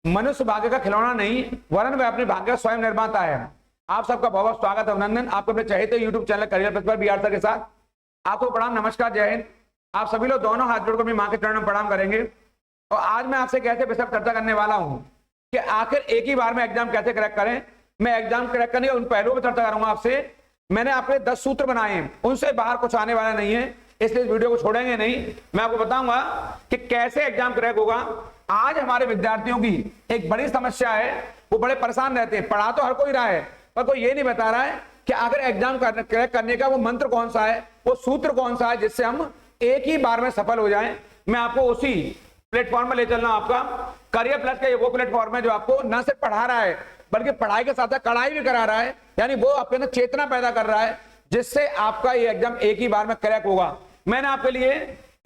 मनुष्य भाग्य का खिलौना नहीं, वरन वह अपने भाग्य का स्वयं निर्माता है। आप सबका बहुत बहुत स्वागत है, अभिनंदन आपको अपने चहेते यूट्यूब चैनल करियर प्रतिभा बिहार सर के साथ। आपको प्रणाम, नमस्कार, जय हिंद। आप सभी लोग दोनों हाथ जोड़कर अपनी मां के चरणों में प्रणाम करेंगे। और आज मैं आपसे कैसे विषय पर चर्चा करने वाला हूं कि आखिर एक ही बार में एग्जाम कैसे क्रैक करें। मैं एग्जाम क्रैक करने के उन पहलुओं पर चर्चा करूंगा आपसे। मैंने आपके 10 सूत्र बनाए हैं, उनसे बाहर कुछ आने वाला नहीं है, इसलिए इस वीडियो को छोड़ेंगे नहीं। मैं आपको बताऊंगा कि कैसे एग्जाम क्रैक होगा। आज हमारे विद्यार्थियों की एक बड़ी समस्या है, वो बड़े परेशान रहते हैं। पढ़ा तो हर कोई रहा है, पर कोई ये नहीं बता रहा है कि अगर एग्जाम क्रैक करने का वो मंत्र कौन सा है, वो सूत्र कौन सा है, जिससे हम एक ही बार में सफल हो जाएं। मैं आपको उसी प्लेटफॉर्म में ले चलना। आपका करियर प्लस का ये वो प्लेटफॉर्म है जो आपको न सिर्फ पढ़ा रहा है, बल्कि पढ़ाई के साथ साथ कढ़ाई भी करा रहा है। यानी वो आपके अंदर चेतना पैदा कर रहा है, जिससे आपका ये एग्जाम एक ही बार में क्रैक होगा। मैंने आपके लिए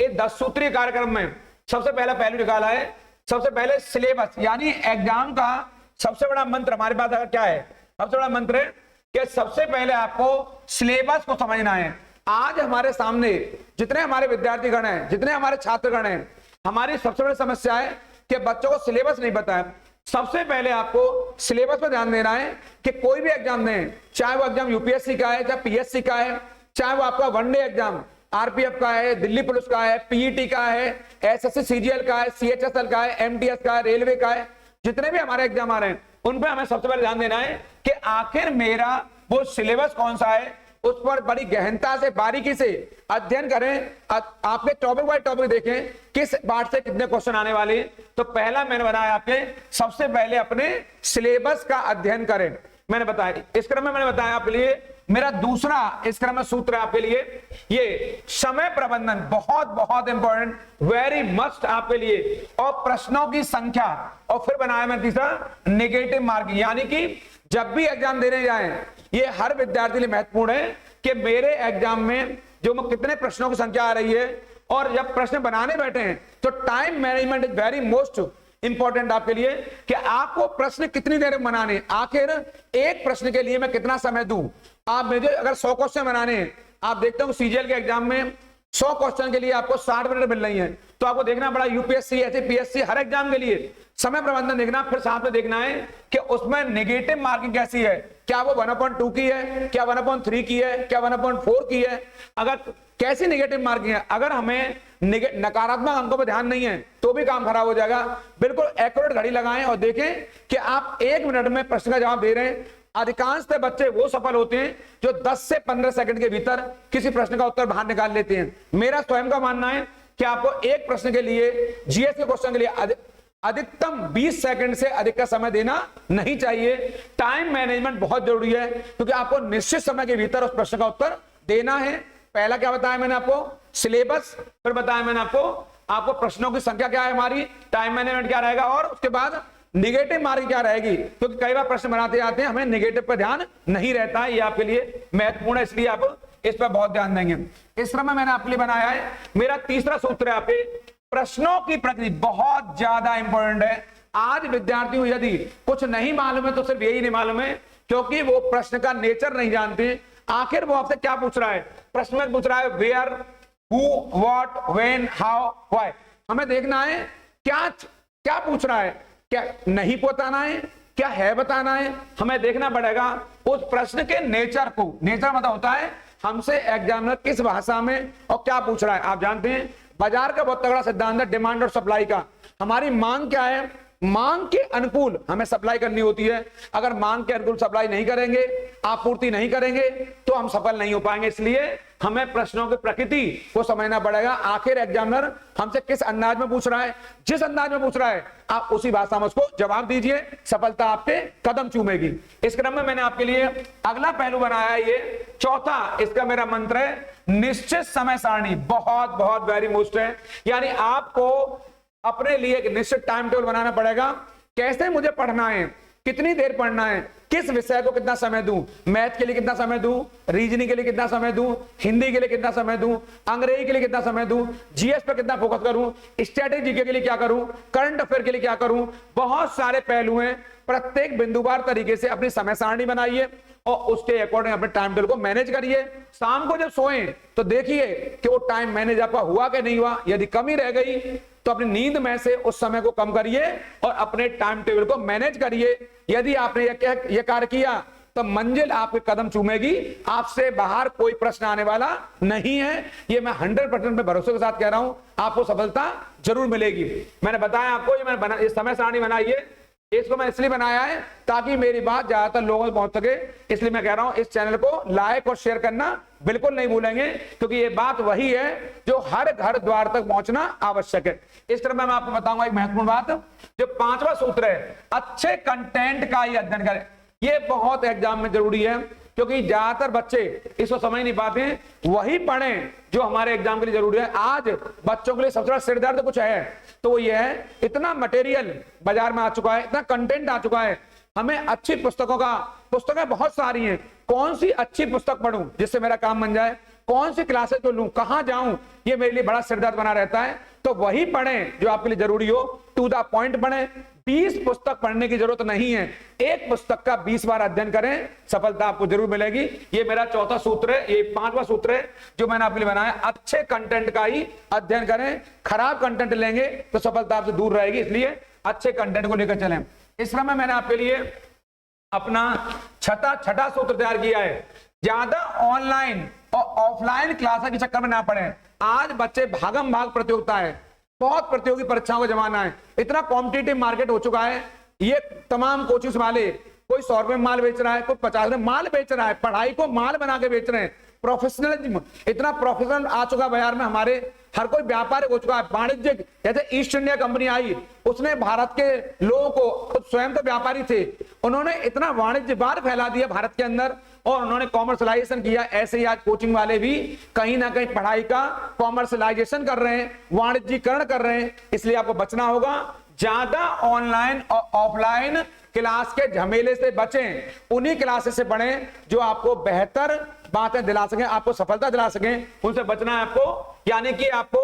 एक 10 सूत्रीय कार्यक्रम में सबसे पहला पहलू निकाला है। सबसे पहले सिलेबस, यानी एग्जाम का सबसे बड़ा मंत्र हमारे पास अगर क्या है, सबसे बड़ा मंत्र है कि सबसे पहले आपको सिलेबस को समझना है। आज हमारे सामने जितने हमारे विद्यार्थीगण हैं, जितने हमारे छात्रगण हैं, हमारी सबसे बड़ी समस्या है कि बच्चों को सिलेबस नहीं पता है। सबसे पहले आपको सिलेबस पर ध्यान देना है कि कोई भी एग्जाम दें, चाहे वो एग्जाम यूपीएससी का है, चाहे पीएससी का है, चाहे वो आपका वनडे एग्जाम आरपीएफ का है, दिल्ली पुलिस का है, पीईटी का है, एसएससी सीजीएल का है, सीएचएसएल का है, एमटीएस का है, रेलवे का है, जितने भी हमारे एग्जाम आ रहे हैं उन पे हमें सबसे पहले ध्यान देना है कि आखिर मेरा वो सिलेबस कौन सा है। उस पर बड़ी गहनता से, बारीकी से अध्ययन करें। आपके टॉपिक बाय टॉपिक देखें किस पार्ट से कितने क्वेश्चन आने वाले हैं। तो पहला मैंने बनाया आपके, सबसे पहले अपने सिलेबस का अध्ययन करें। मैंने बताया इस क्रम में, मैंने बताया आपके लिए मेरा दूसरा इस क्रम में सूत्र है आपके लिए ये समय प्रबंधन, बहुत बहुत इंपॉर्टेंट, वेरी मस्ट आपके लिए। और प्रश्नों की संख्या, और फिर बनाया मैं तीसरा नेगेटिव मार्किंग, यानी कि जब भी एग्जाम देने जाएं, ये हर विद्यार्थी के लिए महत्वपूर्ण है कि मेरे एग्जाम में जो कितने प्रश्नों की संख्या आ रही है। और जब प्रश्न बनाने बैठे हैं तो time management is very most important आपके लिए कि आपको प्रश्न कितनी देर में बनाने, आखिर एक प्रश्न के लिए मैं कितना समय दूं। आप मुझे अगर 100 क्वेश्चन बनाने हैं, आप देखते हो सीजीएल के एग्जाम में 100 क्वेश्चन के लिए आपको 60 मिनट मिल रही है, तो आपको देखना पड़ा यूपीएससी, एसपीएससी, हर एग्जाम के लिए समय प्रबंधन देखना। फिर साथ में देखना है कि उसमें नेगेटिव मार्किंग कैसी है, क्या वो 1/2 की है, क्या 1/3 की है, क्या 1/4 की है। अगर कैसी नेगेटिव मार्किंग है, अगर हमें नकारात्मक अंकों पर ध्यान नहीं है तो भी काम खराब हो जाएगा। बिल्कुल एक्यूरेट घड़ी लगाएं और देखें कि आप 1 मिनट में प्रश्न का जवाब दे रहे हैं। अधिकांश बच्चे वो सफल होते हैं जो 10 से 15 सेकंड के भीतर किसी प्रश्न का उत्तर बाहर निकाल लेते हैं। मेरा स्वयं का मानना है कि आपको एक प्रश्न के लिए, जीएस के क्वेश्चन के लिए अधिकतम 20 सेकंड से अधिक का समय देना नहीं चाहिए। टाइम मैनेजमेंट बहुत जरूरी है, क्योंकि आपको निश्चित समय के भीतर उस प्रश्न का उत्तर देना है। पहला क्या बताया मैंने आपको, सिलेबस, फिर बताया मैंने आपको प्रश्नों की संख्या क्या है हमारी, टाइम मैनेजमेंट क्या रहेगा, और उसके बाद निगेटिव मार्किंग क्या रहेगी। क्योंकि कई बार प्रश्न बनाते आते हैं, हमें निगेटिव पर ध्यान नहीं रहता है। ये आपके लिए महत्वपूर्ण है, इसलिए आप इस पर बहुत ध्यान देंगे। इस क्रम में मैंने आपके लिए बनाया है मेरा तीसरा सूत्र है आपके, प्रश्नों की प्रकृति बहुत ज्यादा इंपॉर्टेंट है। आज विद्यार्थियों यदि कुछ नहीं मालूम है तो सिर्फ यही नहीं मालूम है क्योंकि वो प्रश्न का नेचर नहीं जानते। आखिर वो आपसे क्या पूछ रहा है, प्रश्न में पूछ रहा है where, who, what, when, how, why. हमें देखना है क्या क्या पूछ रहा है, क्या नहीं बताना है, क्या है बताना है। हमें देखना पड़ेगा उस प्रश्न के नेचर को। नेचर मतलब होता है हमसे एग्जामिनर किस भाषा में और क्या पूछ रहा है। आप जानते हैं बाजार का बहुत तगड़ा सिद्धांत है डिमांड और सप्लाई का। हमारी मांग क्या है, मांग के अनुकूल हमें सप्लाई करनी होती है। अगर मांग के अनुकूल सप्लाई नहीं करेंगे, आपूर्ति नहीं करेंगे, तो हम सफल नहीं हो पाएंगे। इसलिए हमें प्रश्नों की प्रकृति को समझना पड़ेगा। आखिर एग्जामिनर हमसे किस अंदाज में पूछ रहा है, जिस अंदाज में पूछ रहा है आप उसी भाषा में उसको जवाब दीजिए, सफलता आपके कदम चूमेगी। इस क्रम में मैंने आपके लिए अगला पहलू बनाया है, ये चौथा इसका मेरा मंत्र है निश्चित समय सारणी। बहुत बहुत वेरी मोस्ट है, यानी आपको अपने लिए एक निश्चित टाइम टेबल बनाना पड़ेगा। कैसे मुझे पढ़ना है, कितनी देर पढ़ना है, किस विषय को कितना समय दूं, मैथ के लिए कितना समय दूं, रीजनिंग के लिए कितना समय दूं, हिंदी के लिए कितना समय दूं, अंग्रेजी के लिए कितना समय दूं, जीएस पर कितना फोकस करूं, स्ट्रेटेजी के लिए क्या करूं, करंट अफेयर के लिए क्या करूं। बहुत सारे पहलू हैं। प्रत्येक बिंदुवार तरीके से अपनी समय सारणी बनाइए और उसके अकॉर्डिंग अपने टाइम टेबल को मैनेज करिए। शाम को जब सोएं तो देखिए कि वो टाइम मैनेज आपका हुआ कि नहीं हुआ। यदि कमी रह गई तो अपनी नींद में से उस समय को कम करिए और अपने टाइम टेबल को मैनेज करिए। यदि आपने यह कार्य किया तो मंजिल आपके कदम चूमेगी, आपसे बाहर कोई प्रश्न आने वाला नहीं है। ये मैं 100% में भरोसे के साथ कह रहा हूं, आपको सफलता जरूर मिलेगी। मैंने बताया आपको, ये समय सारणी बनाई है, इसको मैं इसलिए बनाया है ताकि मेरी बात ज्यादातर लोगों तक पहुंच सके। इसलिए मैं कह रहा हूं इस चैनल को लाइक और शेयर करना बिल्कुल नहीं भूलेंगे, क्योंकि ये बात वही है जो हर घर द्वार तक पहुंचना आवश्यक है। इस तरह मैं आपको बताऊंगा एक महत्वपूर्ण बात, जो 5वां सूत्र है, अच्छे कंटेंट का ही अध्ययन करें। ये बहुत एग्जाम में जरूरी है, क्योंकि ज्यादातर बच्चे इसको समझ नहीं पाते हैं। वही पढ़ें जो हमारे एग्जाम के लिए जरूरी है। आज बच्चों के लिए सबसे बड़ा सिरदर्द कुछ है तो वो ये है, इतना मटेरियल बाजार में आ चुका है, इतना कंटेंट आ चुका है, हमें अच्छी पुस्तकें बहुत सारी हैं, कौन सी अच्छी पुस्तक पढूं जिससे मेरा काम बन जाए, कौन सी क्लासेस को लूं, कहां जाऊं, ये मेरे लिए बड़ा सिरदर्द बना रहता है। तो वही पढ़ें जो आपके लिए जरूरी हो, टू द पॉइंट पढ़ें। 20 पुस्तक पढ़ने की जरूरत नहीं है, एक पुस्तक का 20 बार अध्ययन करें, सफलता आपको जरूर मिलेगी। ये मेरा 4था सूत्र है, ये 5वां सूत्र है जो मैंने आपके लिए बनाया। अच्छे कंटेंट का ही अध्ययन करें, खराब कंटेंट लेंगे तो सफलता आपसे दूर रहेगी, इसलिए अच्छे कंटेंट को लेकर चलें। इस क्रम में मैंने आपके लिए अपना छठा सूत्र तैयार किया है, ज्यादा ऑनलाइन और ऑफलाइन क्लास के चक्कर में ना पड़े। आज बच्चे भागम भाग प्रतियोगिता है, बहुत प्रतियोगी परीक्षाओं का जमाना है, इतना कॉम्पिटिटिव मार्केट हो चुका है। ये तमाम कोचिंग वाले, कोई 100 रुपए में माल बेच रहा है, कोई 50 में माल बेच रहा है, पढ़ाई को माल बना के बेच रहे हैं। प्रोफेशनलिज्म, इतना प्रोफेशनल आ चुका बाजार में, हमारे हर कोई व्यापारिक हो चुका है, वाणिज्यिक। जैसे ईस्ट इंडिया कंपनी आई, उसने भारत के लोगों को, स्वयं तो व्यापारी थे, उन्होंने इतना वाणिज्यवाद फैला दिया भारत के अंदर और उन्होंने कॉमर्शलाइजेशन किया। ऐसे ही आज कोचिंग वाले भी कहीं ना कहीं पढ़ाई का कॉमर्शलाइजेशन कर रहे हैं, वाणिज्यीकरण कर रहे हैं। इसलिए आपको बचना होगा, ज्यादा ऑनलाइन और ऑफलाइन क्लास के झमेले से बचें, उन्हीं क्लासेस से पढ़ें जो आपको बेहतर बातें दिला सकें, आपको सफलता दिला सकें, उनसे बचना है आपको। यानी कि आपको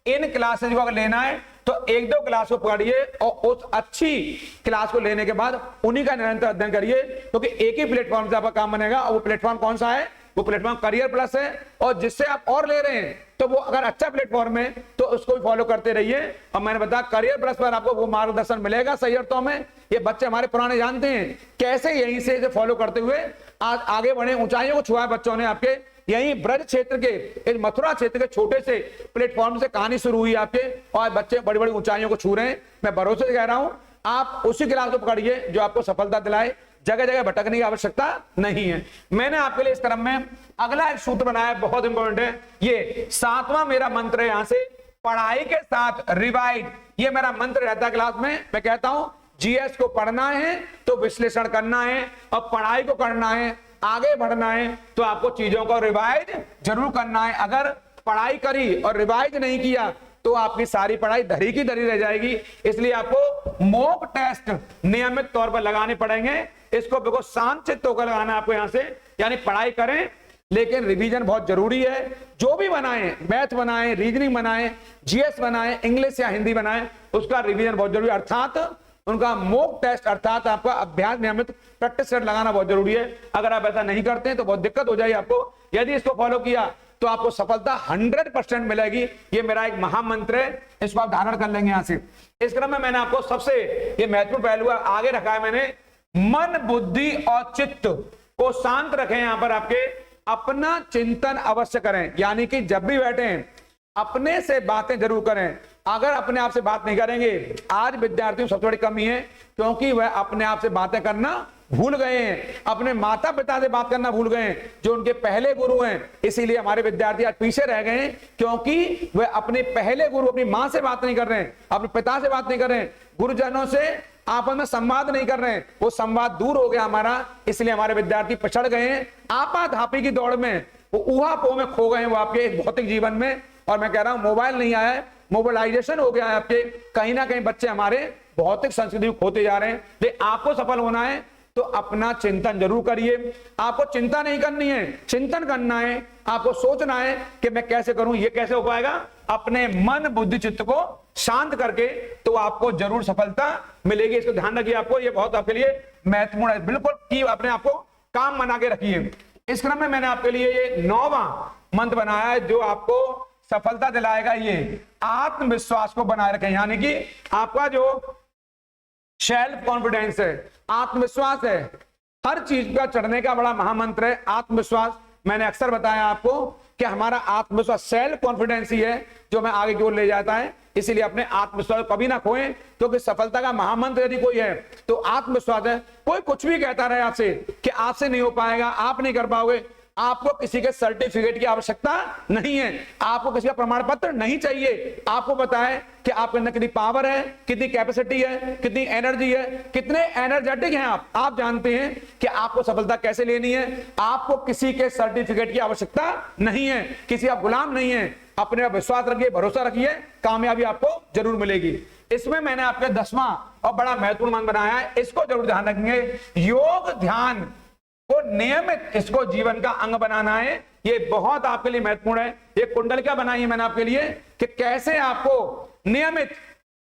इन क्लासेस को अगर लेना है तो 1-2 क्लास को पढ़िए और उस अच्छी क्लास को लेने के बाद उन्हीं का निरंतर अध्ययन करिए, क्योंकि एक ही प्लेटफॉर्म से आपका काम बनेगा। और वो प्लेटफॉर्म कौन सा है? वो प्लेटफॉर्म करियर प्लस है, और जिससे आप और ले रहे हैं तो वो अगर अच्छा प्लेटफॉर्म है तो उसको भी फॉलो करते रहिए। और मैंने बताया करियर प्लस पर आपको वो मार्गदर्शन मिलेगा सही अर्थों में। ये बच्चे हमारे पुराने जानते हैं कैसे यहीं से फॉलो करते हुए आज आगे बढ़े, ऊंचाइयों को छुआ बच्चों ने। आपके यही ब्रज क्षेत्र के, इस मथुरा क्षेत्र के छोटे से प्लेटफॉर्म से कहानी शुरू हुई आपके, और बच्चे बड़ी बड़ी ऊंचाइयों को छू रहे हैं। मैं भरोसे से कह रहा हूं, आप उसी क्लास को पकड़िए जो आपको सफलता दिलाए, जगह जगह भटकने की आवश्यकता नहीं है। मैंने आपके लिए इस क्रम में अगला एक सूत्र बनाया, बहुत इंपॉर्टेंट है। ये 7वां मेरा मंत्र है, यहां से पढ़ाई के साथ रिवाइड, ये मेरा मंत्र रहता है क्लास में। मैं कहता हूं जीएस को पढ़ना है तो विश्लेषण करना है, और पढ़ाई को करना है, आगे बढ़ना है तो आपको चीजों को रिवाइज जरूर करना है। अगर पढ़ाई करी और रिवाइज नहीं किया तो आपकी सारी पढ़ाई धरी की धरी रह जाएगी। इसलिए आपको मॉक टेस्ट नियमित तौर पर लगाने पड़ेंगे। इसको बिल्कुल शांत चित्त होकर लगाना आपको यहां से। यानी पढ़ाई करें लेकिन रिवीजन बहुत जरूरी है। जो भी बनाएं, मैथ बनाएं, रीजनिंग बनाएं, जीएस बनाएं, इंग्लिश या हिंदी बनाएं, उसका रिवीजन बहुत जरूरी है, अर्थात उनका मॉक टेस्ट, अर्थात आपका अभ्यास नियमित प्रैक्टिस सेट लगाना बहुत जरूरी है। अगर आप ऐसा नहीं करते हैं तो बहुत दिक्कत हो जाएगी आपको। यदि इसको फॉलो किया तो आपको सफलता 100% मिलेगी। ये मेरा एक महामंत्र है, इसको आप धारण कर लेंगे यहां से। इस क्रम में मैंने आपको सबसे ये महत्वपूर्ण पहलू आगे रखा है मैंने, मन, बुद्धि और चित्त को शांत रखें। यहां पर आपके अपना चिंतन अवश्य करें, यानी कि जब भी बैठे अपने से बातें जरूर करें। अगर अपने आप से बात नहीं करेंगे, आज विद्यार्थियों सबसे बड़ी कमी है क्योंकि वह अपने आप से बातें करना भूल गए हैं, अपने माता पिता से बात करना भूल गए हैं जो उनके पहले गुरु हैं। इसीलिए हमारे विद्यार्थी आज पीछे रह गए हैं, क्योंकि वह अपने पहले गुरु, अपनी मां से बात नहीं कर रहे हैं, अपने पिता से बात नहीं कर रहे हैं, गुरुजनों से आपस में संवाद नहीं कर रहे हैं। वो संवाद दूर हो गया हमारा, इसलिए हमारे विद्यार्थी पिछड़ गए हैं। आपाधापी की दौड़ में, वो ऊहापोह में खो गए हैं वो आपके भौतिक जीवन में। और मैं कह रहा हूं मोबाइल नहीं आया है, मोबाइलाइजेशन हो गया है आपके। कहीं ना कहीं बच्चे हमारे भौतिक संस्कृति को खोते जा रहे हैं। लेकिन आपको सफल होना है तो अपना चिंतन जरूर करिए। आपको चिंता नहीं करनी है, चिंतन करना है। आपको सोचना है कि मैं कैसे करूं। ये कैसे हो पाएगा? अपने मन, बुद्धि, चित्त को शांत करके, तो आपको जरूर सफलता मिलेगी। इसको ध्यान रखिए, आपको ये बहुत आपके लिए महत्वपूर्ण है। बिल्कुल की अपने आपको काम बना के रखिए। इस क्रम में मैंने आपके लिए ये 9वां मंत्र बनाया है जो आपको सफलता दिलाएगा। ये आत्मविश्वास को बनाए रखें, यानी कि आपका जो सेल्फ कॉन्फिडेंस है, आत्मविश्वास है, हर चीज का चढ़ने का बड़ा महामंत्र है आत्मविश्वास। मैंने अक्सर बताया आपको कि हमारा आत्मविश्वास, सेल्फ कॉन्फिडेंस ही है जो हमें आगे की ओर ले जाता है। इसीलिए अपने आत्मविश्वास कभी ना खोएं, क्योंकि सफलता का महामंत्र यदि कोई है तो आत्मविश्वास है। कोई कुछ भी कहता रहे आपसे कि आपसे नहीं हो पाएगा, आप नहीं कर पाओगे, आपको किसी के सर्टिफिकेट की आवश्यकता नहीं है, आपको किसी का प्रमाण पत्र नहीं चाहिए। आपको पता है कि आपके अंदर कितनी पावर है, कितनी कैपेसिटी है, कितनी एनर्जी है, कितने एनर्जेटिक हैं आप जानते हैं कि आपको सफलता कैसे लेनी है। आपको किसी के सर्टिफिकेट की आवश्यकता नहीं है, किसी आप गुलाम नहीं है। अपने विश्वास रखिए, भरोसा रखिए, कामयाबी आपको जरूर मिलेगी। इसमें मैंने आपके 10वां और बड़ा महत्वपूर्ण मंत्र बनाया है, इसको जरूर ध्यान रखेंगे। योग ध्यान को नियमित इसको जीवन का अंग बनाना है। ये बहुत आपके लिए महत्वपूर्ण है। ये कुंडलिका बनाई है मैंने आपके लिए कि कैसे आपको नियमित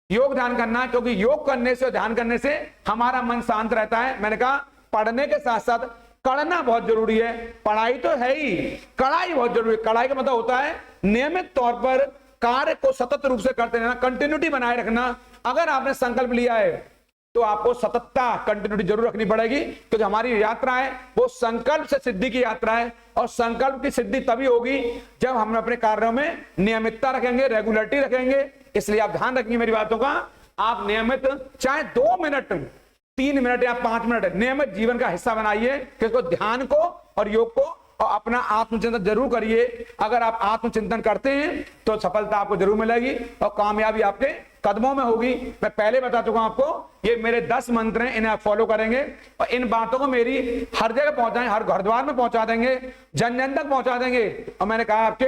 योग ध्यान करना है, क्योंकि योग करने से और ध्यान करने से हमारा मन शांत रहता है। मैंने कहा पढ़ने के साथ साथ कड़ना बहुत जरूरी है। पढ़ाई तो है ही, कड़ाई बहुत जरूरी है। कड़ाई का मतलब होता है नियमित तौर पर कार्य को सतत रूप से करते रहना, कंटिन्यूटी बनाए रखना। अगर आपने संकल्प लिया है तो आपको सततता, कंटिन्यूटी जरूर रखनी पड़ेगी, क्योंकि हमारी यात्रा है वो संकल्प से सिद्धि की यात्रा है। और संकल्प की सिद्धि तभी होगी जब हम अपने कार्यों में नियमितता रखेंगे, रेगुलरिटी रखेंगे। इसलिए आप ध्यान रखेंगे मेरी बातों का। आप नियमित चाहे 2 मिनट, 3 मिनट या 5 मिनट नियमित जीवन का हिस्सा बनाइए कि इसको ध्यान को और योग को और अपना आत्मचिंतन जरूर करिए। अगर आप आत्मचिंतन करते हैं तो सफलता आपको जरूर मिलेगी और कामयाबी आपके कदमों में होगी। मैं पहले बता चुका हूं आपको, ये मेरे 10 मंत्र हैं, इन्हें आप फॉलो करेंगे और इन बातों को मेरी हर जगह पहुंचाएं, हर घर द्वार में पहुंचा देंगे, जन जन तक पहुंचा देंगे। और मैंने कहा आपके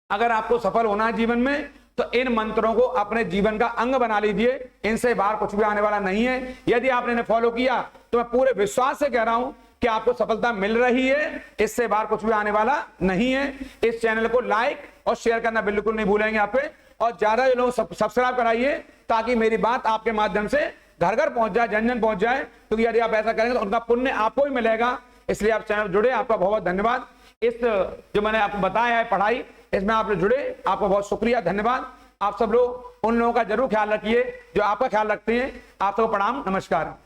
अगर आपको सफल होना है जीवन में तो इन मंत्रों को अपने जीवन का अंग बना लीजिए। इनसे बाहर कुछ भी आने वाला नहीं है। यदि आपने इन्हें फॉलो किया तो मैं पूरे विश्वास से कह रहा हूं कि आपको सफलता मिल रही है, इससे बाहर कुछ भी आने वाला नहीं है। इस चैनल को लाइक और शेयर करना बिल्कुल नहीं भूलेंगे आप पे, और ज्यादा लोग सब्सक्राइब कराइए ताकि मेरी बात आपके माध्यम से घर घर पहुंच जाए, जन जन पहुंच जाए। क्योंकि यदि आप ऐसा करेंगे तो उनका पुण्य आपको ही मिलेगा। इसलिए आप चैनल जुड़े, आपका बहुत बहुत धन्यवाद। इस जो मैंने आपको बताया है पढ़ाई, इसमें आप जुड़े, आपको बहुत शुक्रिया, धन्यवाद। आप सब लोग उन लोगों का जरूर ख्याल रखिए जो आपका ख्याल रखते हैं। आप सबको प्रणाम, नमस्कार।